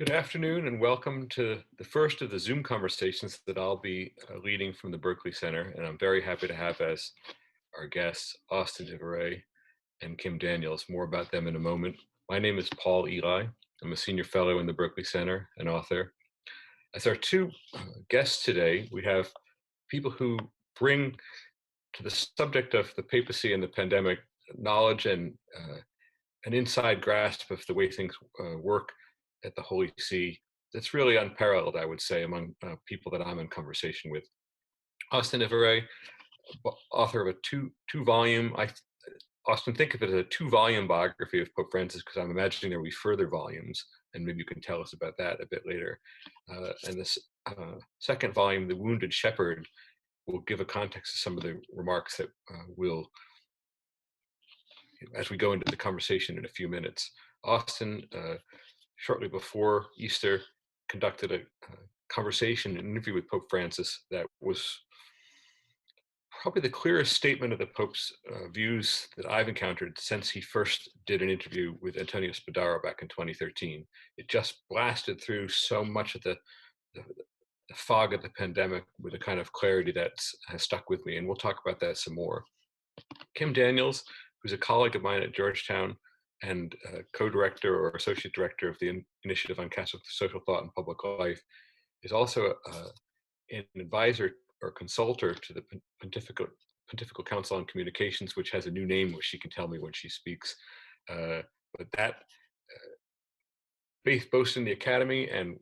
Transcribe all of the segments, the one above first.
Good afternoon and welcome to the first of the Zoom conversations that I'll be leading from the Berkley Center. And I'm very happy to have as our guests Austen Ivereigh and Kim Daniels. More about them in a moment. My name is Paul Elie. I'm a senior fellow in the Berkley Center and author. As our two guests today, we have people who bring to the subject of the papacy and the pandemic knowledge and an inside grasp of the way things work at the Holy See that's really unparalleled, I would say, among people that I'm in conversation with. Austen Ivereigh, author of a two-volume, I often think of it as a two-volume biography of Pope Francis because I'm imagining there will be further volumes, and maybe you can tell us about that a bit later. And this second volume, The Wounded Shepherd, will give a context to some of the remarks that we'll, as we go into the conversation in a few minutes. Austen, shortly before Easter, conducted a conversation, an interview with Pope Francis that was probably the clearest statement of the Pope's views that I've encountered since he first did an interview with Antonio Spadaro back in 2013. It just blasted through so much of the fog of the pandemic with a kind of clarity that has stuck with me, and we'll talk about that some more. Kim Daniels, who's a colleague of mine at Georgetown and co-director or associate director of the Initiative on Catholic Social Thought and Public Life, is also an advisor or consultor to the Pontifical Council on Communications, which has a new name, which she can tell me when she speaks. But that, both in the academy and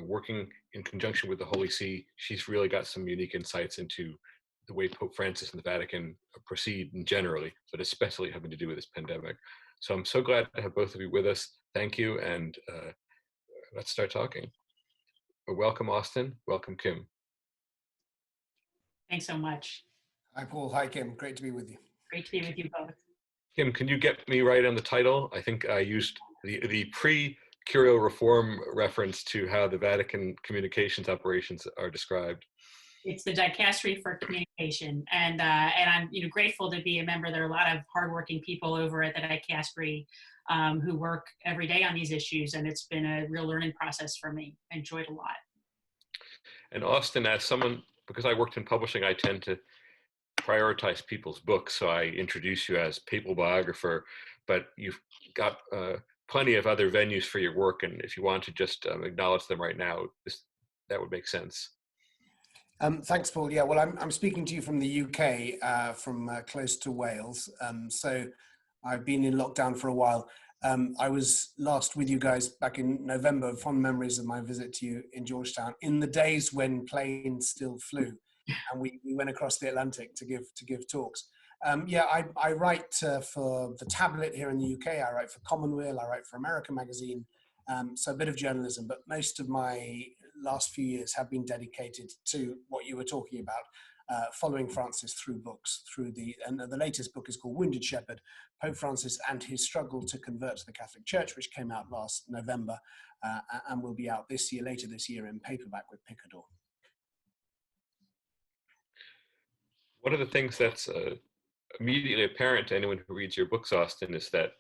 working in conjunction with the Holy See, she's really got some unique insights into the way Pope Francis and the Vatican proceed generally, but especially having to do with this pandemic. So I'm so glad to have both of you with us. Thank you, and let's start talking. Welcome, Austen. Welcome, Kim. Thanks so much. Hi, Paul. Hi, Kim. Great to be with you. Great to be with you both. Kim, can you get me right on the title? I think I used the pre-Curial Reform reference to how the Vatican communications operations are described. It's the Dicastery for Communication, and I'm grateful to be a member. There are a lot of hardworking people over at the Dicastery who work every day on these issues, and it's been a real learning process for me. I enjoyed a lot. And Austen, as someone, because I worked in publishing, I tend to prioritize people's books, so I introduce you as papal biographer, but you've got plenty of other venues for your work, and if you want to just acknowledge them right now, that would make sense. Thanks, Paul. Yeah, well, I'm speaking to you from the UK, from close to Wales. So I've been in lockdown for a while. I was last with you guys back in November, fond memories of my visit to you in Georgetown, in the days when planes still flew, and we went across the Atlantic to give talks. Yeah, I write for the Tablet here in the UK. I write for Commonweal. I write for American Magazine. So a bit of journalism, but most of my last few years have been dedicated to what you were talking about, following Francis through books, and the latest book is called Wounded Shepherd, Pope Francis and His Struggle to Convert to the Catholic Church, which came out last November and will be out later this year in paperback with Picador. One of the things that's immediately apparent to anyone who reads your books, Austen, is that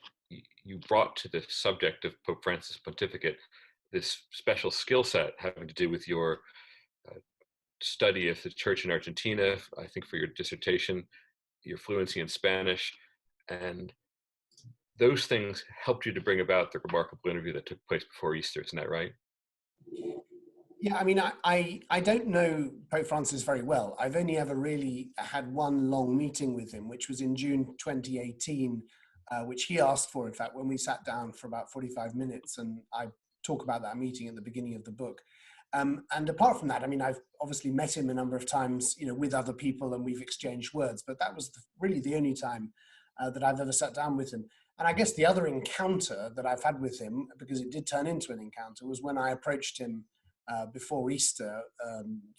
you brought to the subject of Pope Francis' pontificate this special skill set having to do with your study of the church in Argentina, I think for your dissertation, your fluency in Spanish, and those things helped you to bring about the remarkable interview that took place before Easter, isn't that right? Yeah, I mean, I don't know Pope Francis very well. I've only ever really had one long meeting with him, which was in June 2018, which he asked for, in fact, when we sat down for about 45 minutes, and I talk about that meeting at the beginning of the book. And apart from that, I mean, I've obviously met him a number of times, with other people, and we've exchanged words, but that was really the only time that I've ever sat down with him. And I guess the other encounter that I've had with him, because it did turn into an encounter, was when I approached him before Easter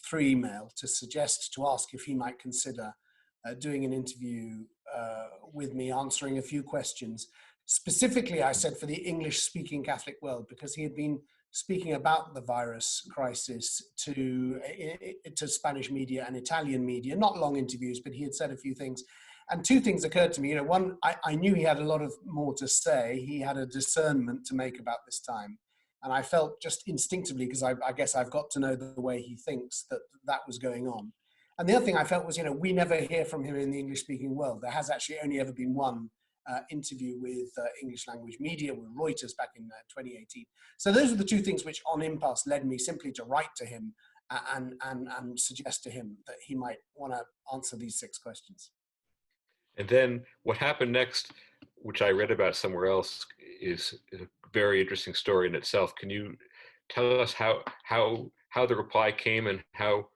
through email to ask if he might consider doing an interview with me, answering a few questions. Specifically, I said, for the English-speaking Catholic world, because he had been speaking about the virus crisis to Spanish media and Italian media, not long interviews, but he had said a few things. And two things occurred to me. One, I knew he had a lot more to say. He had a discernment to make about this time. And I felt just instinctively, because I guess I've got to know the way he thinks, that that was going on. And the other thing I felt was, we never hear from him in the English-speaking world. There has actually only ever been one interview with English language media, with Reuters back in 2018. So those are the two things which on impulse led me simply to write to him and suggest to him that he might want to answer these 6 questions. And then what happened next, which I read about somewhere else, is a very interesting story in itself. Can you tell us how the reply came and how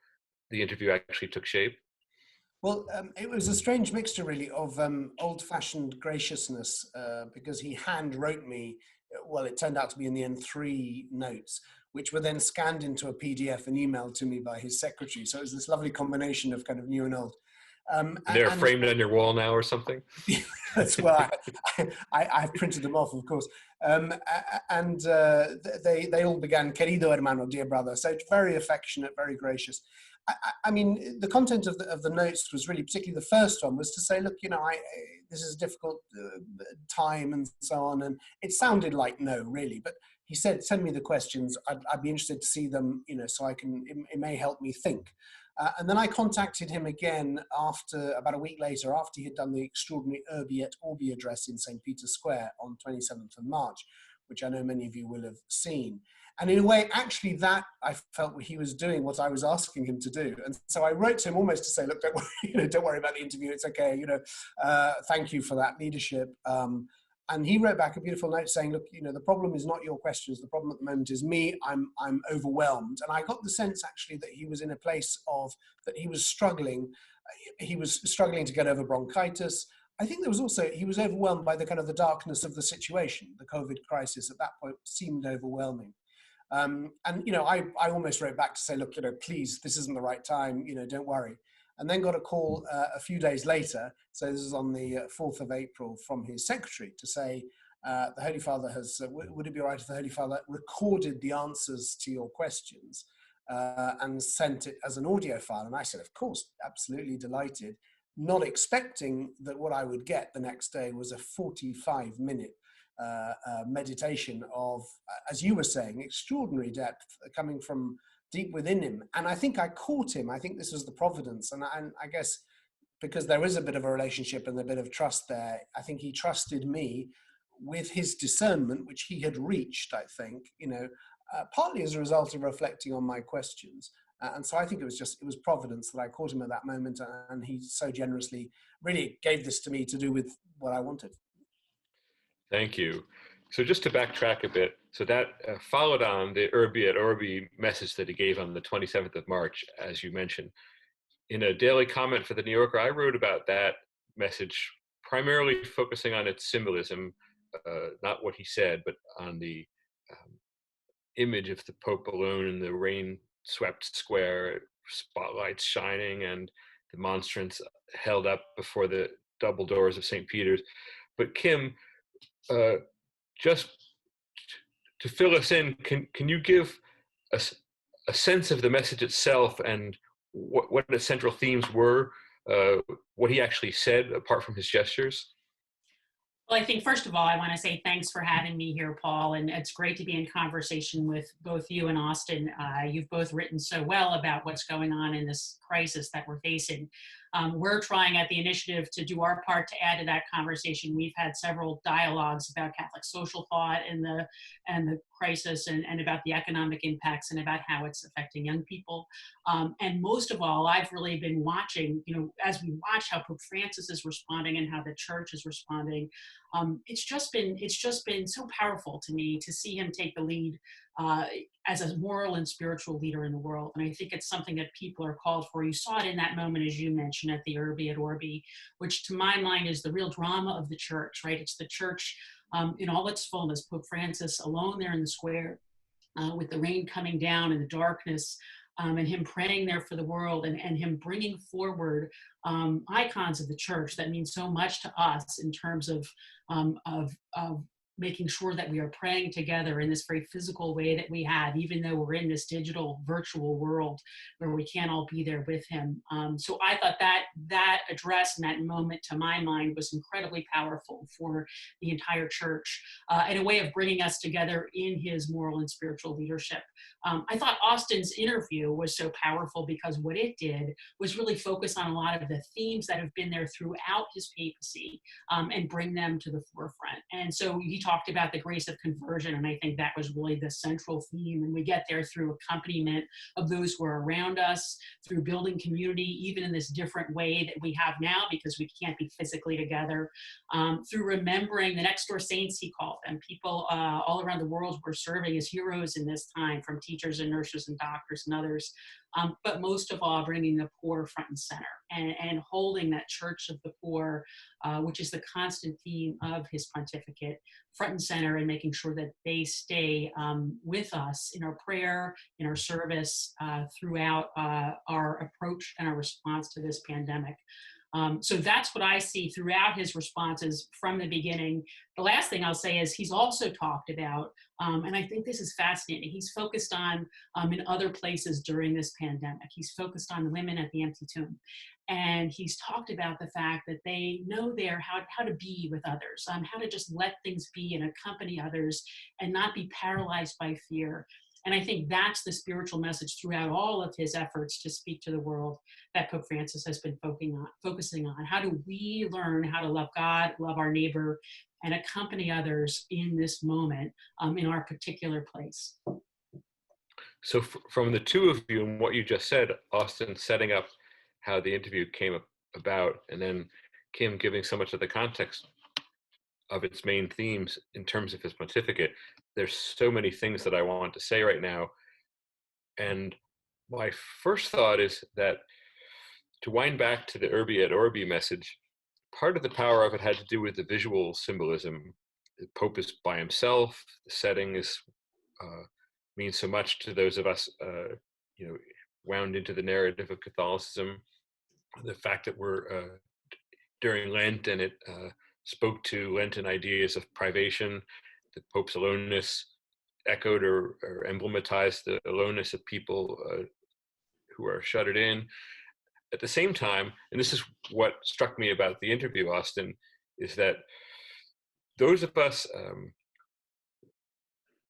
the interview actually took shape? Well, it was a strange mixture, really, of old-fashioned graciousness, because he hand wrote me, well, it turned out to be in the end 3 notes, which were then scanned into a PDF and emailed to me by his secretary. So it was this lovely combination of kind of new and old. They're framed on your wall now or something? That's why I've printed them off, of course. They all began, querido hermano, dear brother. So it's very affectionate, very gracious. I mean, the content of the notes was really, particularly the first one, was to say, look, this is a difficult time and so on. And it sounded like no, really. But he said, send me the questions. I'd be interested to see them, so it may help me think. And then I contacted him again about a week later, after he had done the extraordinary Urbi et Orbi address in St. Peter's Square on 27th of March, which I know many of you will have seen. And in a way, actually, that I felt he was doing what I was asking him to do. And so I wrote to him almost to say, look, don't worry, don't worry about the interview. It's okay. Thank you for that leadership. And he wrote back a beautiful note saying, look, the problem is not your questions. The problem at the moment is me. I'm overwhelmed. And I got the sense, actually, that he was in a place that he was struggling. He was struggling to get over bronchitis. I think there was also, he was overwhelmed by the kind of the darkness of the situation. The COVID crisis at that point seemed overwhelming. I almost wrote back to say, look, please, this isn't the right time, don't worry. And then got a call a few days later, so this is on the 4th of April, from his secretary to say, the Holy Father has, would it be all right if the Holy Father recorded the answers to your questions and sent it as an audio file? And I said, of course, absolutely delighted, not expecting that what I would get the next day was a 45-minute meditation of, as you were saying, extraordinary depth coming from deep within him. And I think I caught him. I think this was the providence. And I guess because there is a bit of a relationship and a bit of trust there, I think he trusted me with his discernment, which he had reached, I think, partly as a result of reflecting on my questions. And so I think it was providence that I caught him at that moment. And he so generously really gave this to me to do with what I wanted. Thank you. So just to backtrack a bit, so that followed on the Urbi et Orbi message that he gave on the 27th of March, as you mentioned. In a daily comment for the New Yorker, I wrote about that message, primarily focusing on its symbolism, not what he said, but on the image of the Pope alone in the rain-swept square, spotlights shining, and the monstrance held up before the double doors of St. Peter's. But Kim, just to fill us in, can you give a sense of the message itself and what the central themes were, what he actually said apart from his gestures? Well, I think first of all, I want to say thanks for having me here, Paul, and it's great to be in conversation with both you and Austen. You've both written so well about what's going on in this crisis that we're facing. We're trying at the initiative to do our part to add to that conversation. We've had several dialogues about Catholic social thought and the crisis and about the economic impacts and about how it's affecting young people. And most of all, I've really been watching, as we watch how Pope Francis is responding and how the church is responding, it's just been so powerful to me to see him take the lead as a moral and spiritual leader in the world. And I think it's something that people are called for. You saw it in that moment, as you mentioned, at the Urbi et Orbi, which to my mind is the real drama of the church, right? It's the church in all its fullness, Pope Francis alone there in the square with the rain coming down and the darkness, and him praying there for the world and him bringing forward icons of the church that mean so much to us in terms of making sure that we are praying together in this very physical way that we have, even though we're in this digital virtual world where we can't all be there with him. So I thought that address and that moment, to my mind, was incredibly powerful for the entire church, and a way of bringing us together in his moral and spiritual leadership. I thought Austen's interview was so powerful because what it did was really focus on a lot of the themes that have been there throughout his papacy, and bring them to the forefront. And so he talked about the grace of conversion, and I think that was really the central theme. And we get there through accompaniment of those who are around us, through building community, even in this different way that we have now because we can't be physically together, through remembering the next door saints, he called them, people all around the world who are serving as heroes in this time, from teachers and nurses and doctors and others. But most of all, bringing the poor front and center, and holding that church of the poor, which is the constant theme of his pontificate, front and center, and making sure that they stay with us in our prayer, in our service, throughout our approach and our response to this pandemic. So that's what I see throughout his responses from the beginning. The last thing I'll say is he's also talked about, and I think this is fascinating, he's focused on, in other places during this pandemic, he's focused on the women at the empty tomb. And he's talked about the fact that they know there how to be with others, how to just let things be and accompany others and not be paralyzed by fear. And I think that's the spiritual message throughout all of his efforts to speak to the world that Pope Francis has been focusing on. How do we learn how to love God, love our neighbor, and accompany others in this moment, in our particular place? So from the two of you and what you just said, Austen setting up how the interview came about, and then Kim giving so much of the context of its main themes in terms of his pontificate, there's so many things that I want to say right now. And my first thought is that, to wind back to the Urbi et Orbi message, part of the power of it had to do with the visual symbolism. The Pope is by himself. The setting is means so much to those of us, wound into the narrative of Catholicism. The fact that we're during Lent, and it spoke to Lenten ideas of privation. The Pope's aloneness echoed or emblematized the aloneness of people who are shuttered in. At the same time, and this is what struck me about the interview, Austen, is that those of us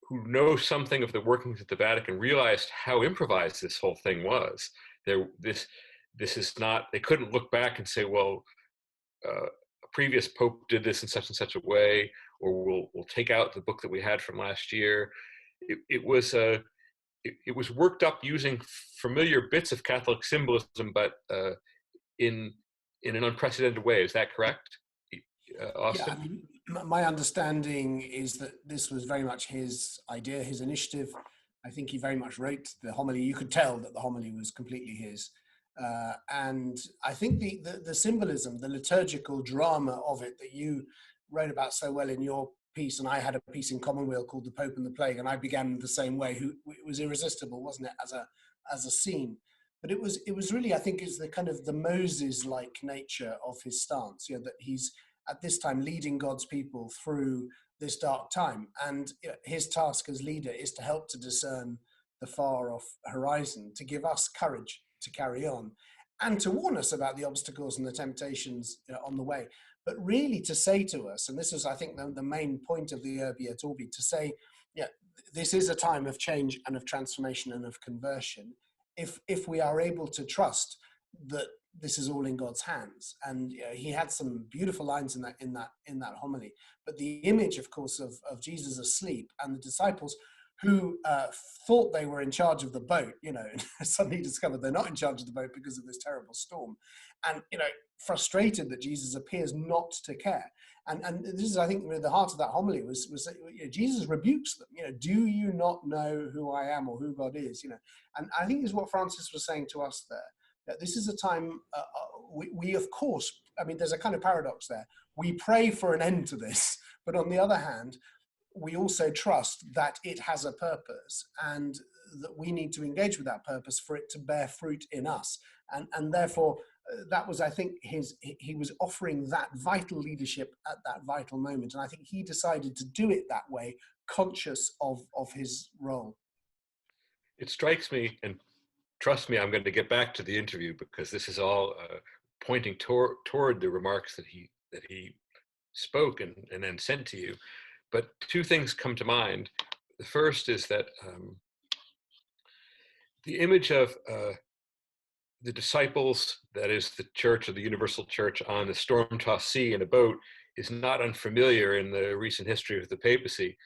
who know something of the workings of the Vatican realized how improvised this whole thing was. This is not, they couldn't look back and say, well, a previous Pope did this in such and such a way, or we'll take out the book that we had from last year. It was worked up using familiar bits of Catholic symbolism, but in an unprecedented way. Is that correct, Austen? Yeah, I mean, my understanding is that this was very much his idea, his initiative. I think he very much wrote the homily. You could tell that the homily was completely his. And I think the symbolism, the liturgical drama of it that you wrote about so well in your piece, and I had a piece in Commonweal called The Pope and the Plague, and I began the same way. It was irresistible, wasn't it, as a scene? But it was really, I think, is the kind of the Moses-like nature of his stance. That he's at this time leading God's people through this dark time, and his task as leader is to help to discern the far off horizon, to give us courage to carry on, and to warn us about the obstacles and the temptations on the way, but really to say to us, and this is, I think, the main point of the Urbi et Orbi, to say, this is a time of change and of transformation and of conversion, if we are able to trust that this is all in God's hands. And he had some beautiful lines in that homily, but the image, of course, of Jesus asleep and the disciples who thought they were in charge of the boat, suddenly discovered they're not in charge of the boat because of this terrible storm. And, frustrated that Jesus appears not to care. And this is, I think, the heart of that homily was that, Jesus rebukes them. Do you not know who I am or who God is? And I think is what Francis was saying to us there. That this is a time, we of course, I mean, there's a kind of paradox there. We pray for an end to this, but on the other hand, we also trust that it has a purpose, and that we need to engage with that purpose for it to bear fruit in us. And therefore, that was, I think, he was offering that vital leadership at that vital moment. And I think he decided to do it that way, conscious of his role. It strikes me, and trust me, I'm going to get back to the interview because this is all pointing toward the remarks that he spoke and then sent to you. But two things come to mind. The first is that the image of the disciples, that is the church or the universal church on the storm-tossed sea in a boat, is not unfamiliar in the recent history of the papacy.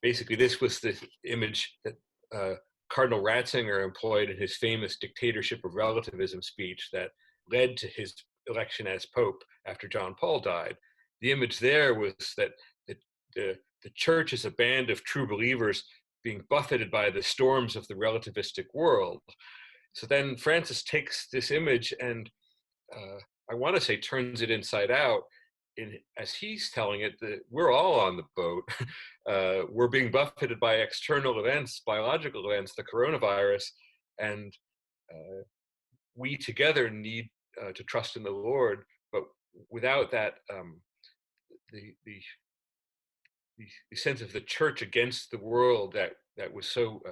Basically, this was the image that Cardinal Ratzinger employed in his famous dictatorship of relativism speech that led to his election as Pope after John Paul died. The image there was that the church is a band of true believers being buffeted by the storms of the relativistic world. So then Francis takes this image and I want to say turns it inside out. As he's telling it, that we're all on the boat. We're being buffeted by external events, biological events, the coronavirus, and we together need to trust in the Lord. But without that, the sense of the church against the world that was so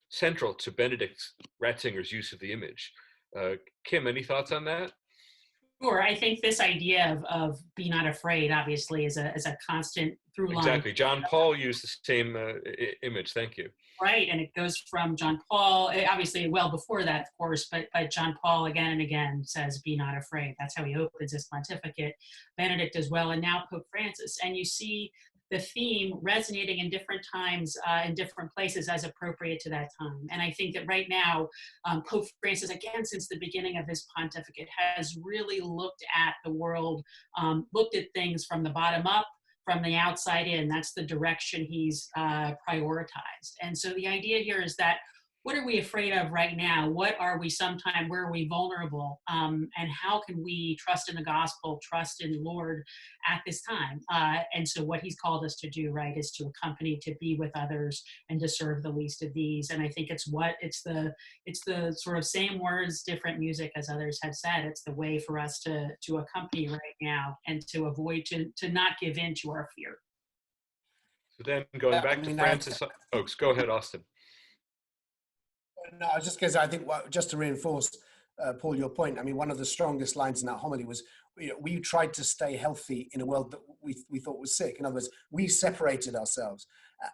central to Benedict Ratzinger's use of the image. Kim, any thoughts on that? Sure. I think this idea of be not afraid, obviously, is a constant through line. Exactly. John Paul used the same image. Thank you. Right. And it goes from John Paul, obviously well before that, of course, but John Paul again and again says, be not afraid. That's how he opens his pontificate. Benedict as well, and now Pope Francis. And you see the theme resonating in different times, in different places as appropriate to that time. And I think that right now, Pope Francis, again, since the beginning of his pontificate, has really looked at the world, looked at things from the bottom up, from the outside in. That's the direction he's prioritized. And so the idea here is that, what are we afraid of right now? What are we sometime, where are we vulnerable? And how can we trust in the gospel, trust in the Lord at this time? And so what he's called us to do, right, is to accompany, to be with others, and to serve the least of these. And I think it's the sort of same words, different music, as others have said. It's the way for us to accompany right now and to avoid, to not give in to our fear. So then going back to Francis, folks, go ahead, Austen. No, I was just going to say, I think just to reinforce, Paul, your point, I mean, one of the strongest lines in that homily was, we tried to stay healthy in a world that we thought was sick. In other words, we separated ourselves.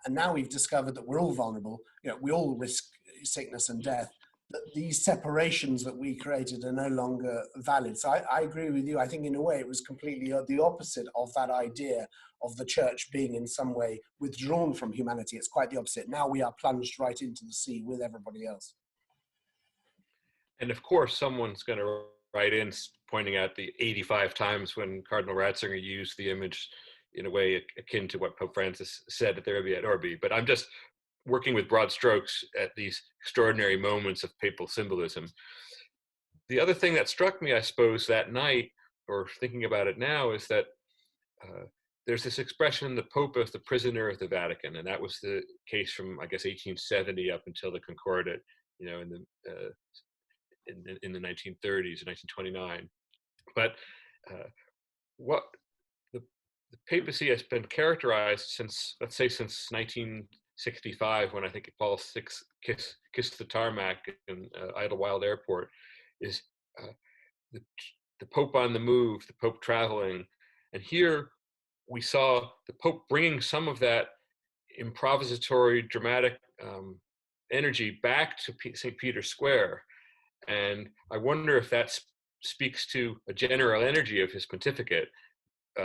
And now we've discovered that we're all vulnerable. We all risk sickness and death. That these separations that we created are no longer valid. So I agree with you. I think in a way it was completely the opposite of that idea of the church being in some way withdrawn from humanity. It's quite the opposite. Now we are plunged right into the sea with everybody else. And of course, someone's going to write in pointing out the 85 times when Cardinal Ratzinger used the image in a way akin to what Pope Francis said at the Urbi et Orbi. But I'm just working with broad strokes at these extraordinary moments of papal symbolism. The other thing that struck me, I suppose, that night, or thinking about it now, is that there's this expression, the Pope as the prisoner of the Vatican, and that was the case from, I guess, 1870 up until the Concordat, in the 1930s, 1929. But what the papacy has been characterized since, let's say, since 1965, when I think Paul VI kissed the tarmac in Idlewild Airport, is the Pope on the move, the Pope traveling. And here we saw the Pope bringing some of that improvisatory, dramatic energy back to St. Peter's Square. And I wonder if that speaks to a general energy of his pontificate,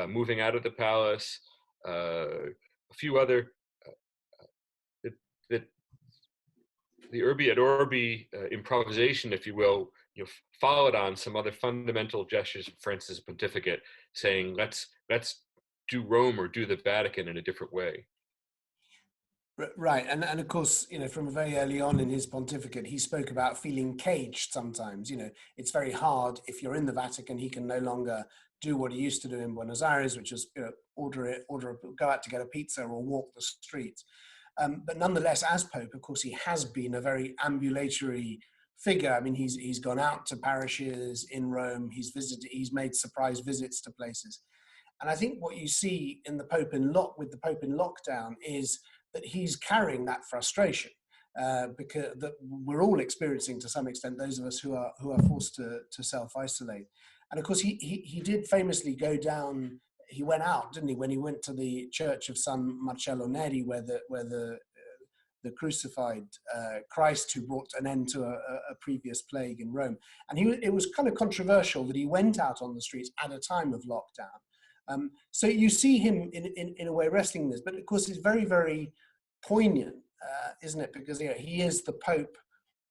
moving out of the palace, a few other, the Urbi et Orbi improvisation, if you will, followed on some other fundamental gestures of Francis' pontificate, saying, let's do Rome or do the Vatican in a different way. Right, and of course, from very early on in his pontificate, he spoke about feeling caged sometimes. It's very hard if you're in the Vatican. He can no longer do what he used to do in Buenos Aires, which is go out to get a pizza or walk the streets. But nonetheless, as Pope, of course, he has been a very ambulatory figure. I mean, he's gone out to parishes in Rome. He's made surprise visits to places. And I think what you see in with the Pope in lockdown is that he's carrying that frustration, because that we're all experiencing to some extent, those of us who are forced to self-isolate. And of course, he did famously go down. He went out, didn't he, when he went to the church of San Marcello Neri, where the crucified Christ who brought an end to a previous plague in Rome. And it was kind of controversial that he went out on the streets at a time of lockdown. So you see him in a way wrestling this, but of course it's very, very poignant, isn't it? Because he is the Pope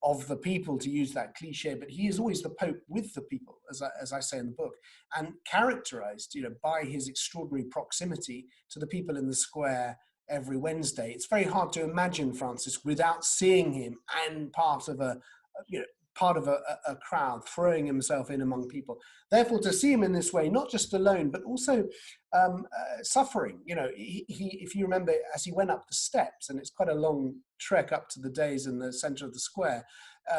of the people, to use that cliche, but he is always the Pope with the people, as I say in the book, and characterized, by his extraordinary proximity to the people in the square every Wednesday. It's very hard to imagine Francis without seeing him and part of a crowd, throwing himself in among people. Therefore, to see him in this way, not just alone, but also suffering. If you remember, as he went up the steps, and it's quite a long trek up to the dais in the center of the square,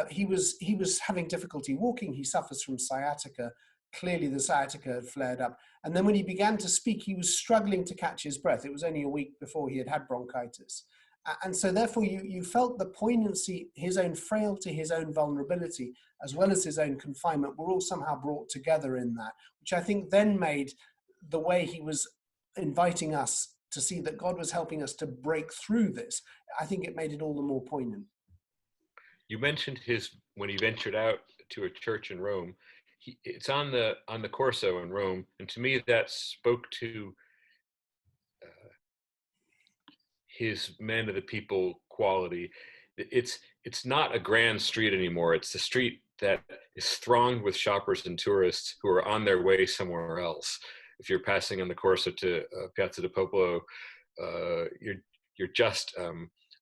he was having difficulty walking. He suffers from sciatica. Clearly, the sciatica had flared up. And then when he began to speak, he was struggling to catch his breath. It was only a week before he had bronchitis. And so therefore you felt the poignancy, his own frailty, his own vulnerability, as well as his own confinement, were all somehow brought together in that, which I think then made the way he was inviting us to see that God was helping us to break through this. I think it made it all the more poignant. You mentioned when he ventured out to a church in Rome. It's on the Corso in Rome, and to me that spoke to his man of the people quality. It's not a grand street anymore. It's a street that is thronged with shoppers and tourists who are on their way somewhere else. If you're passing on the Corso to Piazza del Popolo, you're just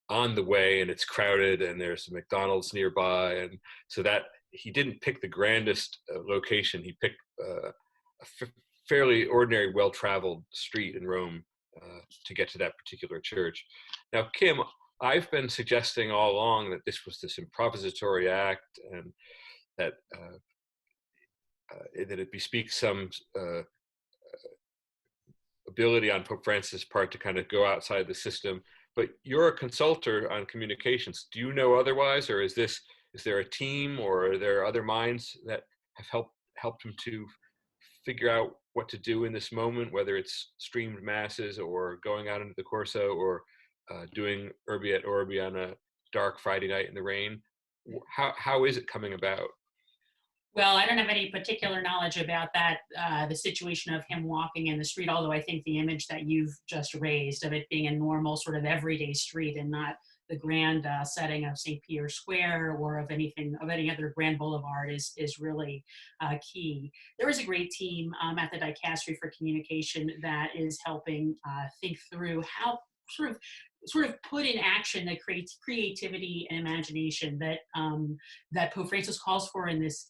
on the way, and it's crowded, and there's a McDonald's nearby, and so that he didn't pick the grandest location. He picked a fairly ordinary, well-traveled street in Rome to get to that particular church. Now, Kim, I've been suggesting all along that this was this improvisatory act, and that it bespeaks some ability on Pope Francis' part to kind of go outside the system. But you're a consultant on communications. Do you know otherwise, or is there a team, or are there other minds that have helped him to figure out what to do in this moment, whether it's streamed masses or going out into the Corso or doing Urbi et Orbi on a dark Friday night in the rain? How is it coming about? Well, I don't have any particular knowledge about that, the situation of him walking in the street, although I think the image that you've just raised of it being a normal sort of everyday street and not the grand setting of St. Peter's Square or of any other grand boulevard is really key. There is a great team at the Dicastery for Communication that is helping think through how sort of put in action the creativity and imagination that Pope Francis calls for in this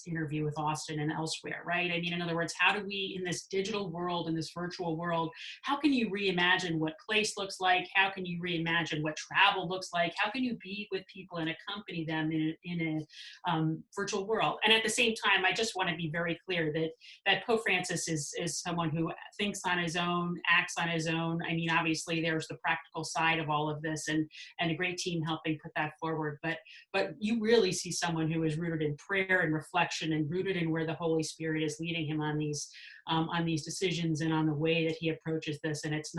interview with Austen and elsewhere, right? I mean, in other words, how do we, in this digital world, in this virtual world, how can you reimagine what place looks like? How can you reimagine what travel looks like? How can you be with people and accompany them in a virtual world? And at the same time, I just want to be very clear that Pope Francis is someone who thinks on his own, acts on his own. I mean, obviously, there's the practical side of all of this, and a great team helping put that forward. But you really see someone who is rooted in prayer and reflection, and rooted in where the Holy Spirit is leading him on these decisions and on the way that he approaches this. And it's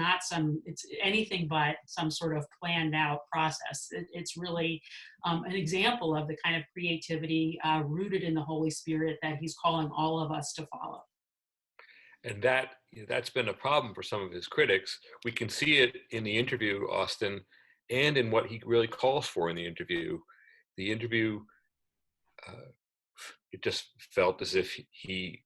anything but some sort of planned out process. It's really an example of the kind of creativity rooted in the Holy Spirit that he's calling all of us to follow. And that's been a problem for some of his critics. We can see it in the interview, Austen, and in what he really calls for in the interview. The interview, it just felt as if he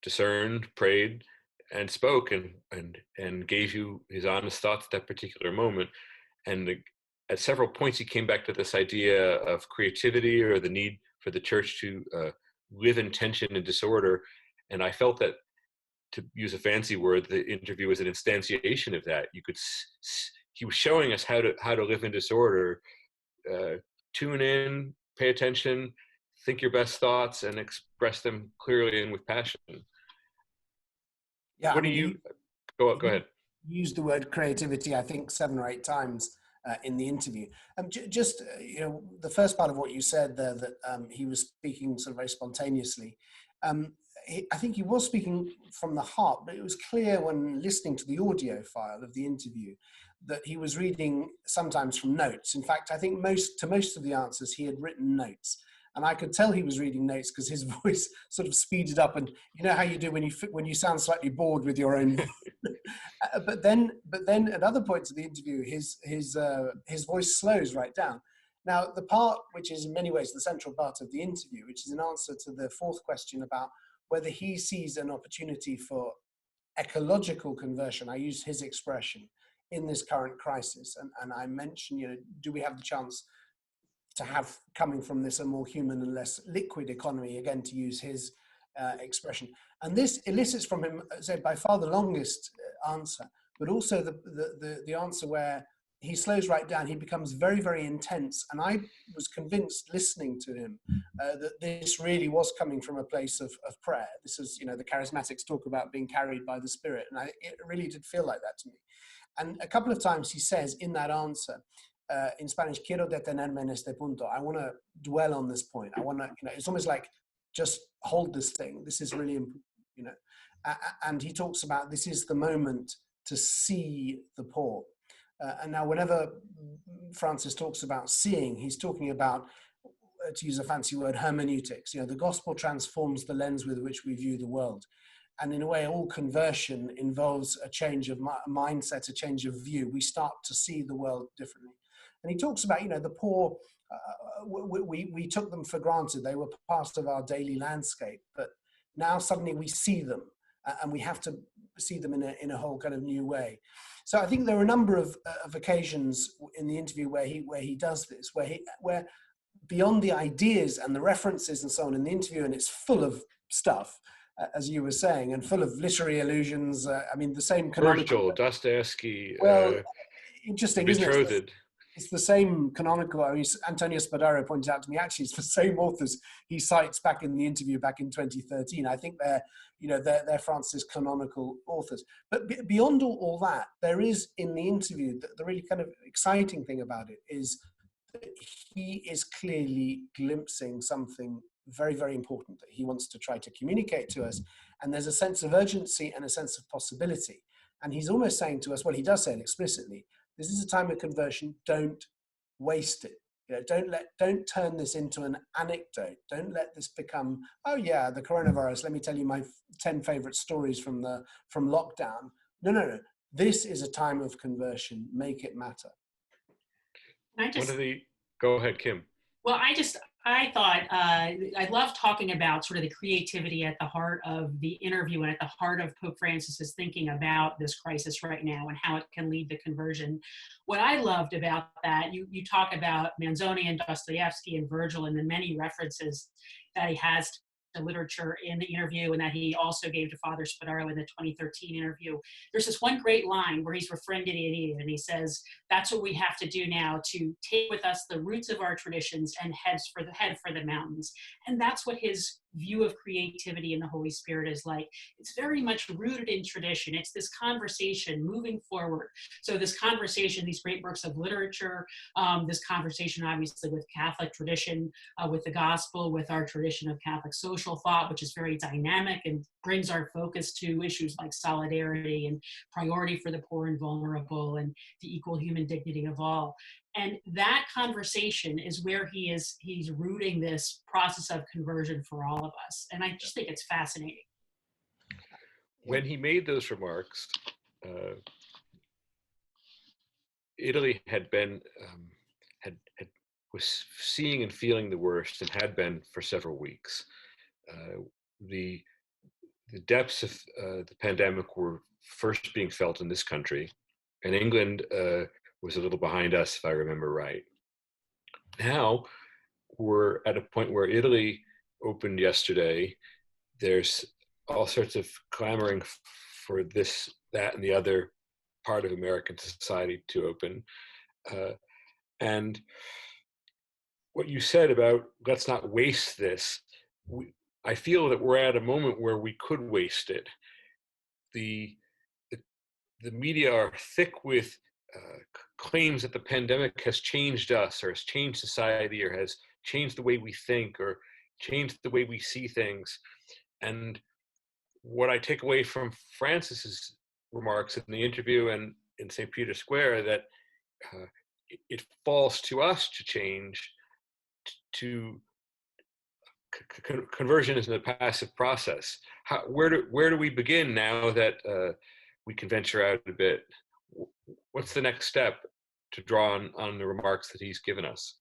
discerned, prayed, and spoke, and gave you his honest thoughts at that particular moment. And at several points, he came back to this idea of creativity, or the need for the church to live in tension and disorder. And I felt that, to use a fancy word, the interview was an instantiation of that. he was showing us how to live in disorder. Tune in, pay attention, think your best thoughts, and express them clearly and with passion. Yeah, What do you go ahead? Used the word creativity, I think, 7 or 8 times in the interview. Just the first part of what you said there, that he was speaking sort of very spontaneously. I think he was speaking from the heart, but it was clear when listening to the audio file of the interview that he was reading sometimes from notes. In fact, I think most of the answers he had written notes. And I could tell he was reading notes because his voice sort of speeded up, and you know how you do when you sound slightly bored with your own voice. but then at other points of the interview, his voice slows right down. Now, the part which is in many ways the central part of the interview, which is an answer to the fourth question about whether he sees an opportunity for ecological conversion, I use his expression, in this current crisis, and I mentioned, do we have the chance to have, coming from this, a more human and less liquid economy, again, to use his expression. And this elicits from him, said, by far the longest answer, but also the answer where he slows right down. He becomes very, very intense. And I was convinced, listening to him, that this really was coming from a place of prayer. This is, the charismatics talk about being carried by the Spirit. And it really did feel like that to me. And a couple of times he says in that answer, in Spanish, quiero detenerme en este punto. I want to dwell on this point. I want to, it's almost like, just hold this thing. This is really important, and he talks about this is the moment to see the poor. And now whenever Francis talks about seeing, he's talking about, to use a fancy word, hermeneutics. The gospel transforms the lens with which we view the world. And in a way, all conversion involves a change of mindset, a change of view. We start to see the world differently. And he talks about, the poor, we took them for granted. They were part of our daily landscape, but now suddenly we see them, and we have to see them in a whole kind of new way. So I think there are a number of occasions in the interview where he does this, where beyond the ideas and the references and so on in the interview, and it's full of stuff, as you were saying, and full of literary allusions. The same canonical. Virgil, Dostoevsky. Well, interesting, Betrothed. Isn't it? It's the same canonical. Antonio Spadaro pointed out to me, actually, it's the same authors he cites back in the interview back in 2013. I think they're Francis canonical authors. But beyond all that, there is in the interview, the really kind of exciting thing about it is that he is clearly glimpsing something very, very important that he wants to try to communicate to us. And there's a sense of urgency and a sense of possibility. And he's almost saying to us, well, he does say it explicitly, this is a time of conversion, don't waste it. Don't turn this into an anecdote. Don't let this become, oh yeah, the coronavirus, let me tell you my 10 favorite stories from lockdown. No. This is a time of conversion. Make it matter. Go ahead, Kim. Well, I thought, I love talking about sort of the creativity at the heart of the interview and at the heart of Pope Francis's thinking about this crisis right now and how it can lead to conversion. What I loved about that, you talk about Manzoni and Dostoevsky and Virgil and the many references that he has to literature in the interview and that he also gave to Father Spadaro in the 2013 interview. There's this one great line where he's referring to the idiot and he says, that's what we have to do now, to take with us the roots of our traditions and head for the mountains. And that's what his view of creativity in the Holy Spirit is like. It's very much rooted in tradition. It's this conversation moving forward. So this conversation, these great works of literature, this conversation obviously with Catholic tradition, with the gospel, with our tradition of Catholic social thought, which is very dynamic and brings our focus to issues like solidarity and priority for the poor and vulnerable and the equal human dignity of all. And that conversation is where he's rooting this process of conversion for all of us. And I just think it's fascinating. When he made those remarks, Italy had been, was seeing and feeling the worst and had been for several weeks. The depths of the pandemic were first being felt in this country, and England was a little behind us, if I remember right. Now we're at a point where Italy opened yesterday. There's all sorts of clamoring for this, that, and the other part of American society to open. And what you said about let's not waste this, I feel that we're at a moment where we could waste it. The media are thick with claims that the pandemic has changed us, or has changed society, or has changed the way we think, or changed the way we see things. And what I take away from Francis's remarks in the interview and in St. Peter's Square, that it falls to us to change. Conversion isn't a passive process. Where do we begin now that we can venture out a bit? What's the next step to draw on the remarks that he's given us?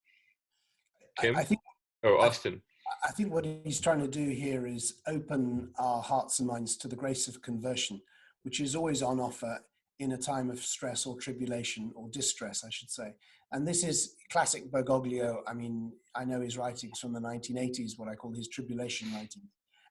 Kim? I think. Austen. I think what he's trying to do here is open our hearts and minds to the grace of conversion, which is always on offer in a time of stress or tribulation, or distress, I should say. And this is classic Bergoglio. I mean, I know his writings from the 1980s, what I call his tribulation writing.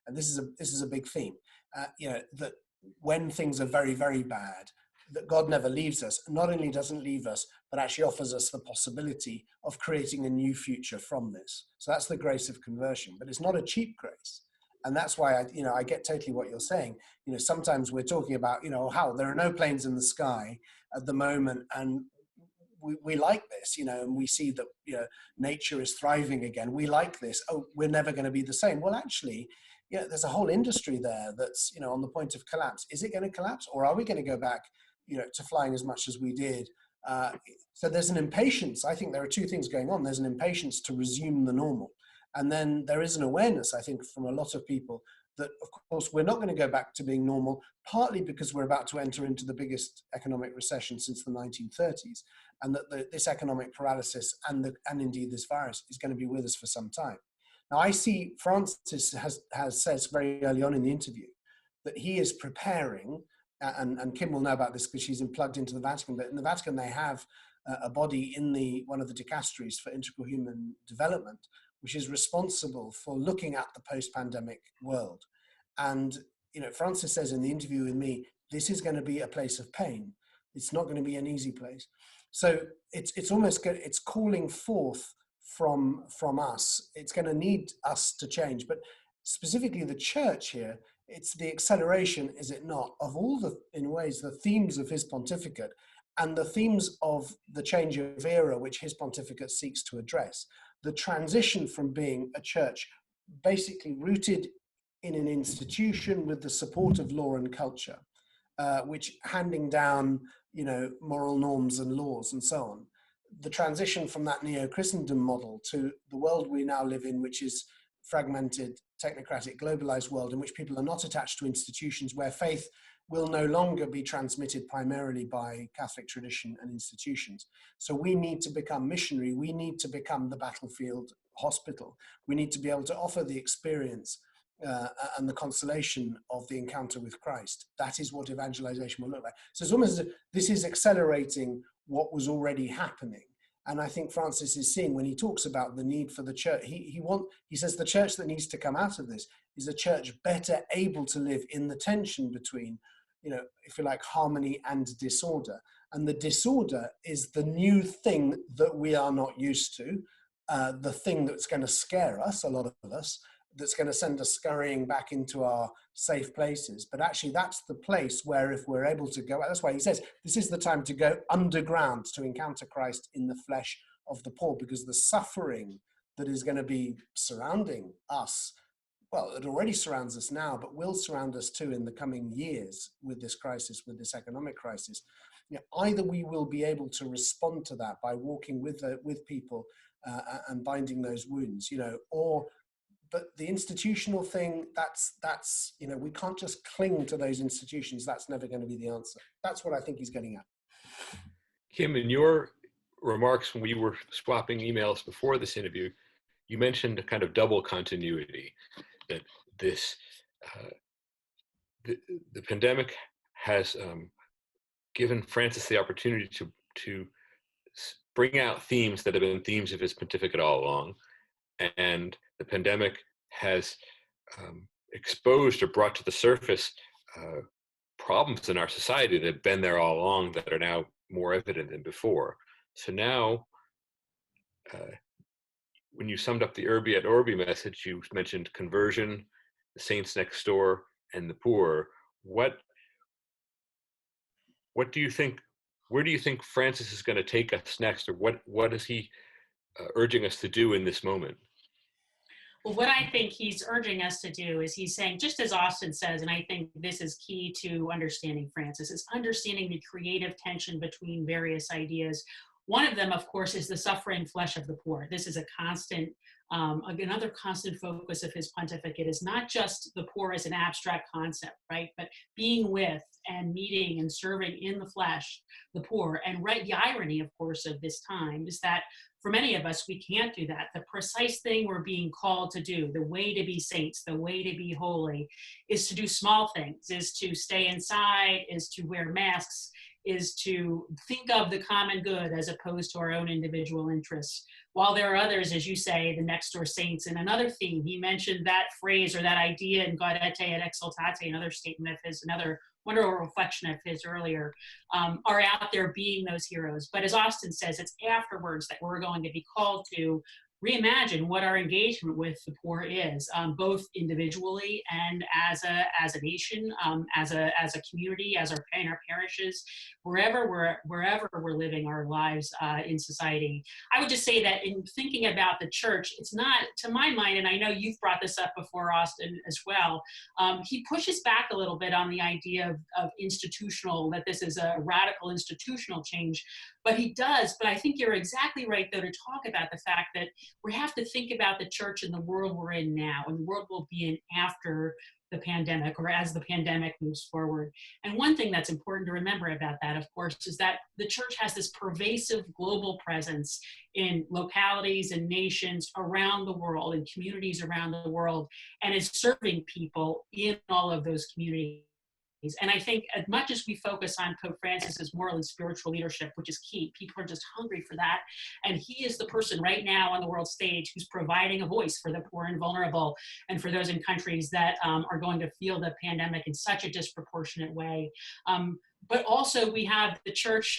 And this is a big theme, that when things are very, very bad, that God never leaves us. Not only doesn't leave us, but actually offers us the possibility of creating a new future from this. So that's the grace of conversion, but it's not a cheap grace. And that's why I get totally what you're saying. Sometimes we're talking about, how there are no planes in the sky at the moment, and we like this, and we see that nature is thriving again. We like this. Oh, we're never going to be the same. Well, actually, there's a whole industry there that's on the point of collapse. Is it going to collapse, or are we going to go back to flying as much as we did? So there's an impatience. I think there are two things going on. There's an impatience to resume the normal. And then there is an awareness, I think, from a lot of people that, of course, we're not going to go back to being normal, partly because we're about to enter into the biggest economic recession since the 1930s, and that this economic paralysis and indeed this virus is going to be with us for some time. Now, I see Francis has said very early on in the interview that he is preparing, and Kim will know about this because she's plugged into the Vatican, but in the Vatican they have a body in one of the dicasteries for integral human development, which is responsible for looking at the post-pandemic world. And Francis says in the interview with me, this is going to be a place of pain. It's not going to be an easy place. So it's almost good. It's calling forth from us. It's going to need us to change. But specifically the church here, it's the acceleration, is it not, of all in ways, the themes of his pontificate and the themes of the change of era which his pontificate seeks to address. The transition from being a church basically rooted in an institution with the support of law and culture, which handing down, moral norms and laws and so on. The transition from that neo-Christendom model to the world we now live in, which is fragmented, technocratic, globalized world in which people are not attached to institutions, where faith will no longer be transmitted primarily by Catholic tradition and institutions. So we need to become missionary. We need to become the battlefield hospital. We need to be able to offer the experience and the consolation of the encounter with Christ. That is what evangelization will look like. So it's almost as if this is accelerating what was already happening. And I think Francis is seeing, when he talks about the need for the church, he says the church that needs to come out of this is a church better able to live in the tension between, if you like, harmony and disorder. And the disorder is the new thing that we are not used to, the thing that's going to scare us, a lot of us, that's going to send us scurrying back into our safe places. But actually that's the place where, if we're able to go, that's why he says this is the time to go underground to encounter Christ in the flesh of the poor, because the suffering that is going to be surrounding us, well, it already surrounds us now, but will surround us too in the coming years with this crisis, with this economic crisis. Either we will be able to respond to that by walking with people and binding those wounds, but the institutional thing, that's we can't just cling to those institutions. That's never going to be the answer. That's what I think he's getting at. Kim, in your remarks when we were swapping emails before this interview, you mentioned a kind of double continuity, that this the pandemic has given Francis the opportunity to bring out themes that have been themes of his pontificate all along, and the pandemic has exposed or brought to the surface problems in our society that have been there all along that are now more evident than before. So now, when you summed up the Urbi et Orbi message, you mentioned conversion, the saints next door, and the poor. What do you think? Where do you think Francis is going to take us next, or what is he urging us to do in this moment? Well, what I think he's urging us to do is he's saying, just as Austen says, and I think this is key to understanding Francis, is understanding the creative tension between various ideas. One of them, of course, is the suffering flesh of the poor. This is a constant, another constant focus of his pontificate is not just the poor as an abstract concept, right? But being with and meeting and serving in the flesh the poor. And right, the irony, of course, of this time is that for many of us, we can't do that. The precise thing we're being called to do, the way to be saints, the way to be holy, is to do small things, is to stay inside, is to wear masks, is to think of the common good as opposed to our own individual interests. While there are others, as you say, the next door saints. And another theme, he mentioned that phrase or that idea in Gaudete et Exsultate, another statement of his, another wonderful reflection of his earlier, are out there being those heroes. But as Austen says, it's afterwards that we're going to be called to reimagine what our engagement with the poor is, both individually and as a nation, as a community, in our parishes, wherever we're living our lives in society. I would just say that in thinking about the church, it's not, to my mind, and I know you've brought this up before, Austen, as well, he pushes back a little bit on the idea of institutional, that this is a radical institutional change. But he does, but I think you're exactly right, though, to talk about the fact that we have to think about the church and the world we're in now, and the world we'll be in after the pandemic, or as the pandemic moves forward. And one thing that's important to remember about that, of course, is that the church has this pervasive global presence in localities and nations around the world, and communities around the world, and is serving people in all of those communities. And I think as much as we focus on Pope Francis's moral and spiritual leadership, which is key, people are just hungry for that. And he is the person right now on the world stage who's providing a voice for the poor and vulnerable, and for those in countries that are going to feel the pandemic in such a disproportionate way. But also we have the church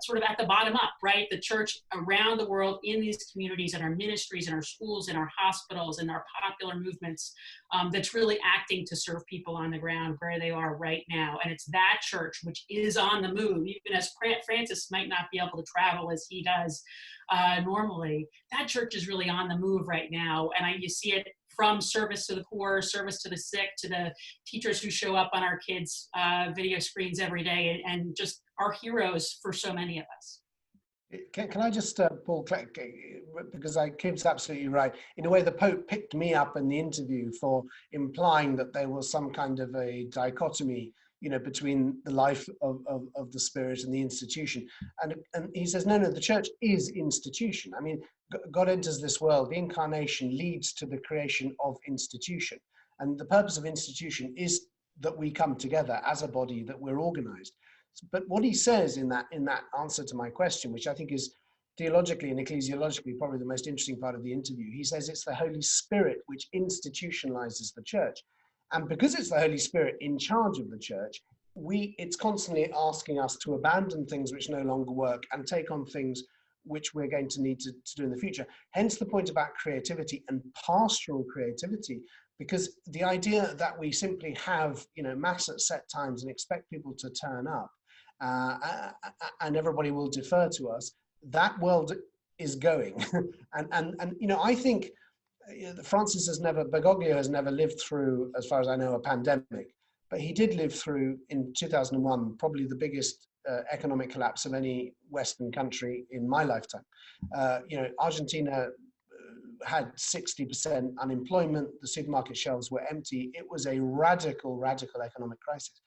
sort of at the bottom up, right? The church around the world in these communities, in our ministries, in our schools, in our hospitals, in our popular movements, that's really acting to serve people on the ground where they are right now. And it's that church which is on the move, even as Francis might not be able to travel as he does normally. That church is really on the move right now. And you see it from service to the poor, service to the sick, to the teachers who show up on our kids' video screens every day, and just are heroes for so many of us. Can I just, Paul, because Kim's absolutely right. In a way, the Pope picked me up in the interview for implying that there was some kind of a dichotomy, between the life of the spirit and the institution. And he says, no, the church is institution. I mean, God enters this world, the incarnation leads to the creation of institution. And the purpose of institution is that we come together as a body, that we're organized. But what he says in that answer to my question, which I think is theologically and ecclesiologically probably the most interesting part of the interview, he says it's the Holy Spirit which institutionalizes the church. And because it's the Holy Spirit in charge of the church, it's constantly asking us to abandon things which no longer work and take on things which we're going to need to do in the future. Hence the point about creativity and pastoral creativity, because the idea that we simply have, mass at set times and expect people to turn up and everybody will defer to us, that world is going. and I think Bergoglio has never lived through, as far as I know, a pandemic, but he did live through, in 2001, probably the biggest economic collapse of any Western country in my lifetime. Argentina had 60% unemployment, the supermarket shelves were empty. It was a radical economic crisis.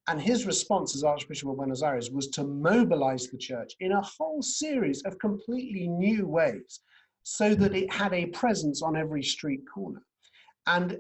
And his response as Archbishop of Buenos Aires was to mobilize the church in a whole series of completely new ways, so that it had a presence on every street corner. And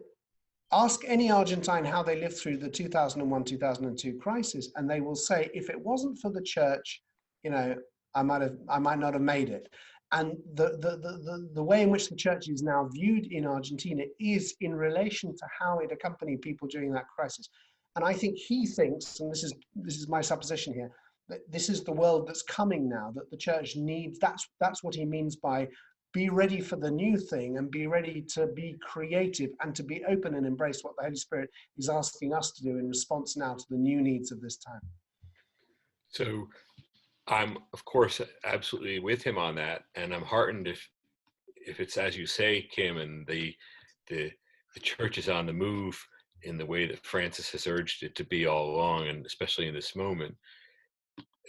ask any Argentine how they lived through the 2001-2002 crisis, and they will say, if it wasn't for the church, I might not have made it. And the way in which the church is now viewed in Argentina is in relation to how it accompanied people during that crisis. And I think he thinks, and this is my supposition here, that this is the world that's coming now, that the church needs, that's what he means by be ready for the new thing and be ready to be creative and to be open and embrace what the Holy Spirit is asking us to do in response now to the new needs of this time. So I'm, of course, absolutely with him on that. And I'm heartened if it's as you say, Kim, and the church is on the move in the way that Francis has urged it to be all along, and especially in this moment.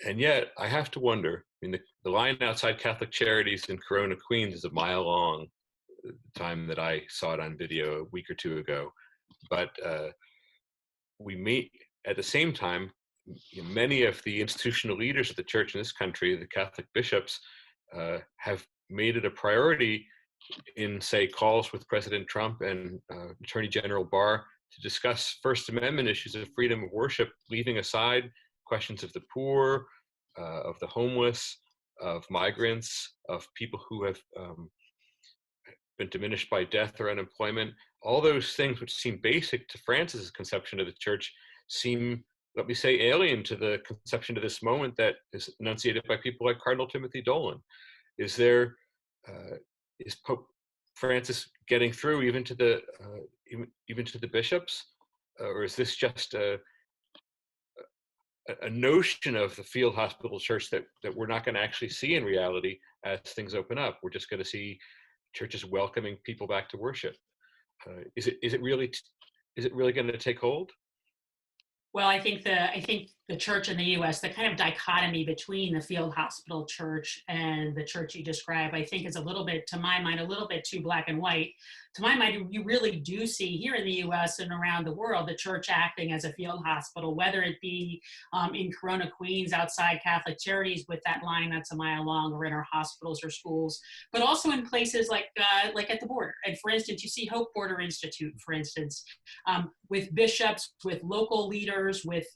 And yet, I have to wonder, I mean, the line outside Catholic Charities in Corona, Queens is a mile long, the time that I saw it on video a week or two ago. But we meet at the same time, many of the institutional leaders of the church in this country, the Catholic bishops, have made it a priority in, say, calls with President Trump and Attorney General Barr to discuss First Amendment issues of freedom of worship, leaving aside questions of the poor, of the homeless, of migrants, of people who have been diminished by death or unemployment. All those things which seem basic to Francis's conception of the church seem, let me say, alien to the conception of this moment that is enunciated by people like Cardinal Timothy Dolan. Is Pope Francis getting through even to the bishops, or is this just a notion of the field hospital church that we're not going to actually see in reality as things open up? We're just going to see churches welcoming people back to worship. Is it really going to take hold? Well, I think the church in the U.S., the kind of dichotomy between the field hospital church and the church you describe, I think is a little bit, to my mind, a little bit too black and white. To my mind, you really do see here in the U.S. and around the world the church acting as a field hospital, whether it be in Corona, Queens, outside Catholic Charities with that line that's a mile long, or in our hospitals or schools, but also in places like at the border. And for instance, you see Hope Border Institute, for instance, with bishops, with local leaders, with